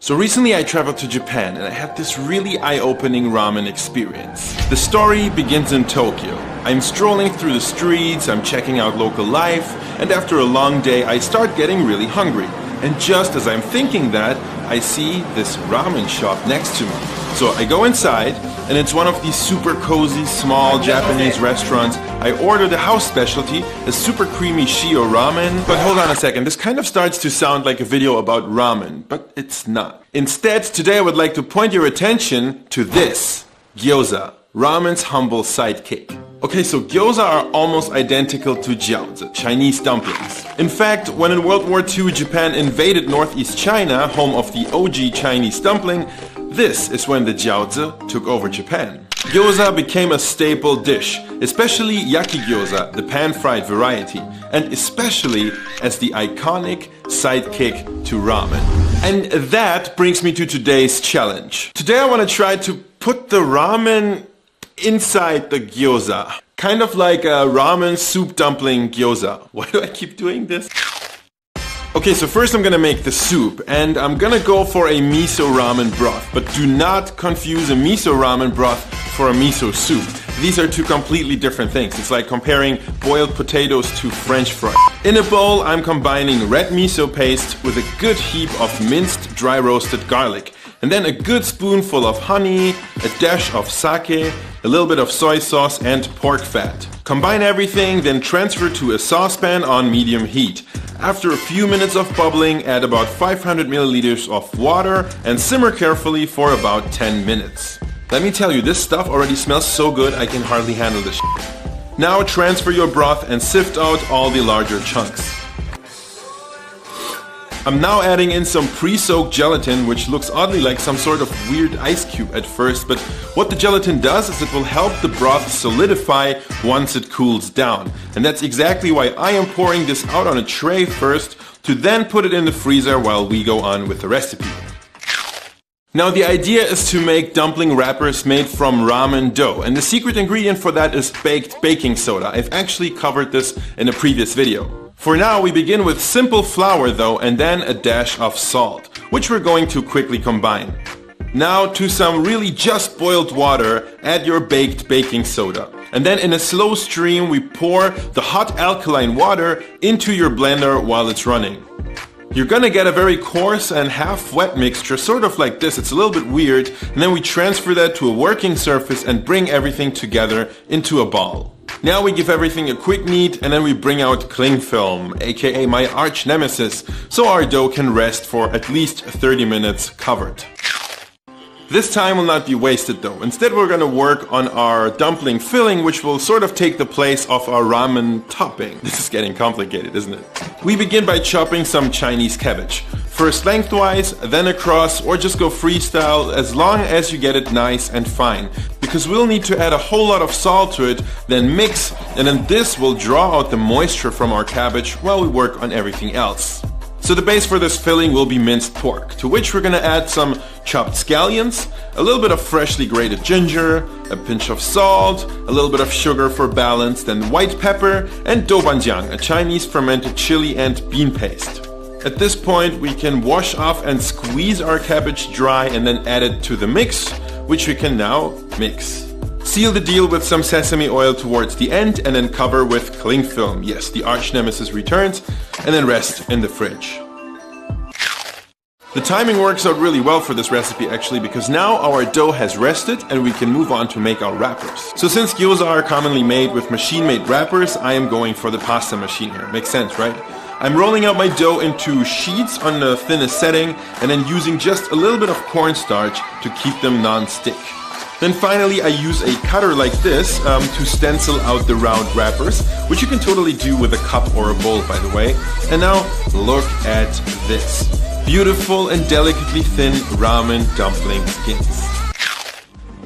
So recently I traveled to Japan and I had this really eye-opening ramen experience. The story begins in Tokyo. I'm strolling through the streets, I'm checking out local life, and after a long day I start getting really hungry. And just as I'm thinking that, I see this ramen shop next to me. So I go inside, and it's one of these super cozy, small Japanese restaurants. I order the house specialty, a super creamy shio ramen. But hold on a second, this kind of starts to sound like a video about ramen, but it's not. Instead, today I would like to point your attention to this, gyoza, ramen's humble sidekick. Okay, so gyoza are almost identical to jiaozi, Chinese dumplings. In fact, when in World War II Japan invaded northeast China, home of the OG Chinese dumpling, this is when the jiaozi took over Japan. Gyoza became a staple dish, especially yaki gyoza, the pan-fried variety, and especially as the iconic sidekick to ramen. And that brings me to today's challenge. Today I want to try to put the ramen inside the gyoza. Kind of like a ramen soup dumpling gyoza. Why do I keep doing this? Okay, so first I'm gonna make the soup, and I'm gonna go for a miso ramen broth. But do not confuse a miso ramen broth for a miso soup. These are two completely different things. It's like comparing boiled potatoes to French fries. In a bowl, I'm combining red miso paste with a good heap of minced dry roasted garlic. And then a good spoonful of honey, a dash of sake, a little bit of soy sauce and pork fat. Combine everything, then transfer to a saucepan on medium heat. After a few minutes of bubbling, add about 500 milliliters of water and simmer carefully for about 10 minutes. Let me tell you, this stuff already smells so good I can hardly handle this shit. Now transfer your broth and sift out all the larger chunks. I'm now adding in some pre-soaked gelatin, which looks oddly like some sort of weird ice cube at first, but what the gelatin does is it will help the broth solidify once it cools down. And that's exactly why I am pouring this out on a tray first, to then put it in the freezer while we go on with the recipe. Now the idea is to make dumpling wrappers made from ramen dough, and the secret ingredient for that is baked baking soda. I've actually covered this in a previous video. For now, we begin with simple flour though, and then a dash of salt, which we're going to quickly combine. Now to some really just boiled water, add your baked baking soda. And then in a slow stream, we pour the hot alkaline water into your blender while it's running. You're gonna get a very coarse and half wet mixture, sort of like this. It's a little bit weird. And then we transfer that to a working surface and bring everything together into a ball. Now we give everything a quick knead, and then we bring out cling film, aka my arch nemesis, so our dough can rest for at least 30 minutes covered. This time will not be wasted though. Instead we're gonna work on our dumpling filling, which will sort of take the place of our ramen topping. This is getting complicated, isn't it? We begin by chopping some Chinese cabbage. First lengthwise, then across, or just go freestyle as long as you get it nice and fine. Because we'll need to add a whole lot of salt to it, then mix, and then this will draw out the moisture from our cabbage while we work on everything else. So the base for this filling will be minced pork, to which we're gonna add some chopped scallions, a little bit of freshly grated ginger, a pinch of salt, a little bit of sugar for balance, then white pepper, and doubanjiang, a Chinese fermented chili and bean paste. At this point we can wash off and squeeze our cabbage dry and then add it to the mix, which we can now mix. Seal the deal with some sesame oil towards the end and then cover with cling film. Yes, the arch nemesis returns, and then rest in the fridge. The timing works out really well for this recipe actually, because now our dough has rested and we can move on to make our wrappers. So since gyoza are commonly made with machine-made wrappers, I am going for the pasta machine here. Makes sense, right? I'm rolling out my dough into sheets on the thinnest setting and then using just a little bit of cornstarch to keep them non-stick. Then finally I use a cutter like this to stencil out the round wrappers, which you can totally do with a cup or a bowl, by the way. And now look at this. Beautiful and delicately thin ramen dumpling skins.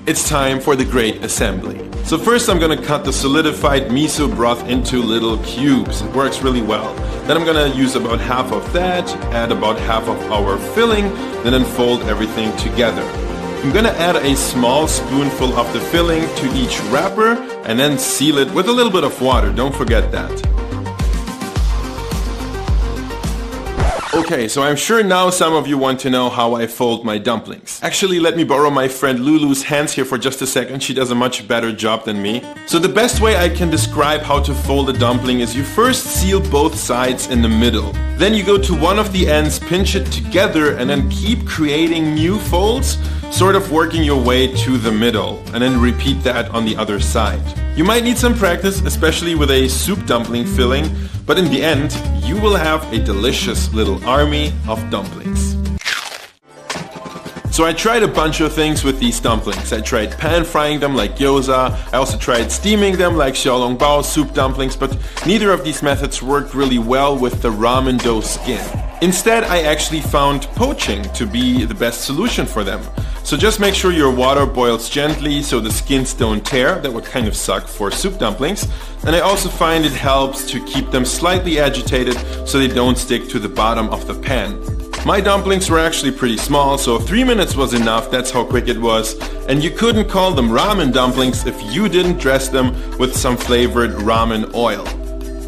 It's time for the great assembly. So first I'm gonna cut the solidified miso broth into little cubes. It works really well. Then I'm gonna use about half of that, add about half of our filling, then unfold everything together. I'm gonna add a small spoonful of the filling to each wrapper and then seal it with a little bit of water, don't forget that. Okay, so I'm sure now some of you want to know how I fold my dumplings. Actually, let me borrow my friend Lulu's hands here for just a second. She does a much better job than me. So the best way I can describe how to fold a dumpling is you first seal both sides in the middle. Then you go to one of the ends, pinch it together, and then keep creating new folds, sort of working your way to the middle, and then repeat that on the other side. You might need some practice, especially with a soup dumpling filling, but in the end, you will have a delicious little army of dumplings. So I tried a bunch of things with these dumplings. I tried pan frying them like gyoza. I also tried steaming them like xiaolongbao soup dumplings, but neither of these methods worked really well with the ramen dough skin. Instead, I actually found poaching to be the best solution for them. So just make sure your water boils gently so the skins don't tear. That would kind of suck for soup dumplings. And I also find it helps to keep them slightly agitated so they don't stick to the bottom of the pan. My dumplings were actually pretty small, so 3 minutes was enough. That's how quick it was. And you couldn't call them ramen dumplings if you didn't dress them with some flavored ramen oil.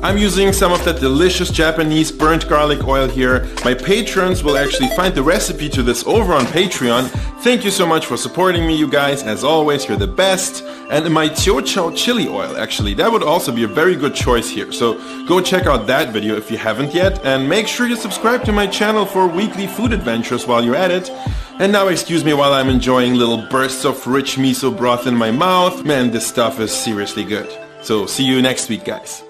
I'm using some of that delicious Japanese burnt garlic oil here. My patrons will actually find the recipe to this over on Patreon. Thank you so much for supporting me, you guys. As always, you're the best. And my teochew chili oil, actually, that would also be a very good choice here. So go check out that video if you haven't yet. And make sure you subscribe to my channel for weekly food adventures while you're at it. And now excuse me while I'm enjoying little bursts of rich miso broth in my mouth. Man, this stuff is seriously good. So see you next week, guys.